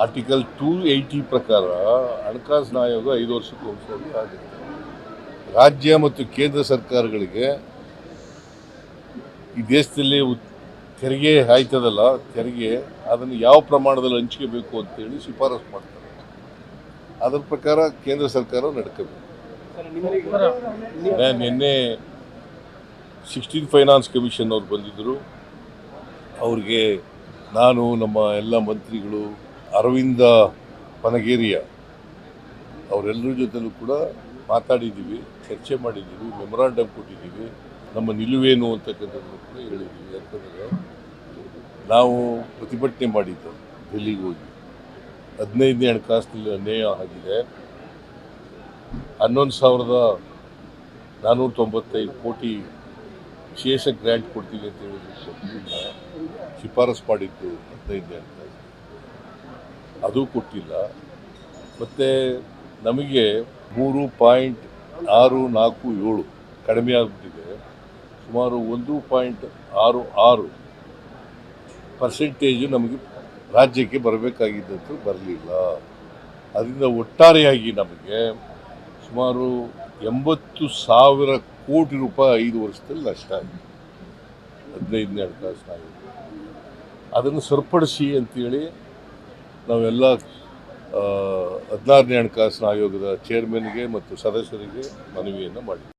Article 280 ಪ್ರಕಾರ ಹಣಕಾಸಿನ ಆಯೋಗ 5 ವರ್ಷಕ್ಕೆ ಒಂದ್ಸರಿ ಆಗುತ್ತೆ. ರಾಜ್ಯ ಮತ್ತು ಕೇಂದ್ರ ಸರ್ಕಾರಗಳಿಗೆ ಈ ದೇಶದಲ್ಲಿ ತೆರಿಗೆ ಆಯ್ತದಲ್ಲ, ತೆರಿಗೆ ಅದನ್ನು ಯಾವ ಪ್ರಮಾಣದಲ್ಲಿ ಹಂಚ್ಕೋಬೇಕು ಅಂತೇಳಿ ಶಿಫಾರಸು ಮಾಡ್ತಾರೆ. ಅದರ ಪ್ರಕಾರ ಕೇಂದ್ರ ಸರ್ಕಾರ ನಡ್ಕೋಬೇಕು. ನಿನ್ನೆ 16 ಫೈನಾನ್ಸ್ ಕಮಿಷನ್ ಅವ್ರು ಬಂದಿದ್ದರು. ಅವ್ರಿಗೆ ನಾನು, ನಮ್ಮ ಎಲ್ಲ ಮಂತ್ರಿಗಳು, ಅರವಿಂದ ಪನಗೇರಿಯ ಅವರೆಲ್ಲರ ಜೊತೆಲೂ ಕೂಡ ಮಾತಾಡಿದ್ದೀವಿ, ಚರ್ಚೆ ಮಾಡಿದ್ದೀವಿ, ಮೆಮೊರಾಂಡಮ್ ಕೊಟ್ಟಿದ್ದೀವಿ, ನಮ್ಮ ನಿಲುವೇನು ಅಂತಕ್ಕಂಥದ್ದು ಕೂಡ ಹೇಳಿದ್ದೀವಿ. ಯಾಕಂದರೆ ನಾವು ಪ್ರತಿಭಟನೆ ಮಾಡಿದ್ದು ಡೆಲ್ಲಿಗೆ ಹೋಗಿ 15ನೇ ಹಣಕಾಸಿನಲ್ಲಿ ಅನ್ಯಾಯ ಆಗಿದೆ. 11,495 ಕೋಟಿ ವಿಶೇಷ ಗ್ರ್ಯಾಂಟ್ ಕೊಡ್ತೀವಿ ಅಂತ ಹೇಳಿದ್ರು. ಶಿಫಾರಸು ಮಾಡಿದ್ದು 15ನೇ ಹಣಕಾಸು, ಅದು ಕೊಟ್ಟಿಲ್ಲ. ಮತ್ತು ನಮಗೆ 3.647 ಕಡಿಮೆ ಆಗಿಬಿಟ್ಟಿದೆ. ಸುಮಾರು 1.66% ನಮಗೆ ರಾಜ್ಯಕ್ಕೆ ಬರಬೇಕಾಗಿದ್ದಂತೂ ಬರಲಿಲ್ಲ. ಅದರಿಂದ ಒಟ್ಟಾರೆಯಾಗಿ ನಮಗೆ ಸುಮಾರು 80,000 ಕೋಟಿ ರೂಪಾಯಿ 5 ವರ್ಷದಲ್ಲಿ ನಷ್ಟ ಆಗಿದೆ 15ನೇ ಹಣಕಾಸಿನ ಆಯೋಗ. ಅದನ್ನು ಸರಿಪಡಿಸಿ ಅಂತೇಳಿ ನಾವೆಲ್ಲ 16ನೇ ಹಣಕಾಸಿನ ಆಯೋಗದ ಚೇರ್ಮನ್ಗೆ ಮತ್ತು ಸದಸ್ಯರಿಗೆ ಮನವಿಯನ್ನು ಮಾಡಿದ್ವಿ.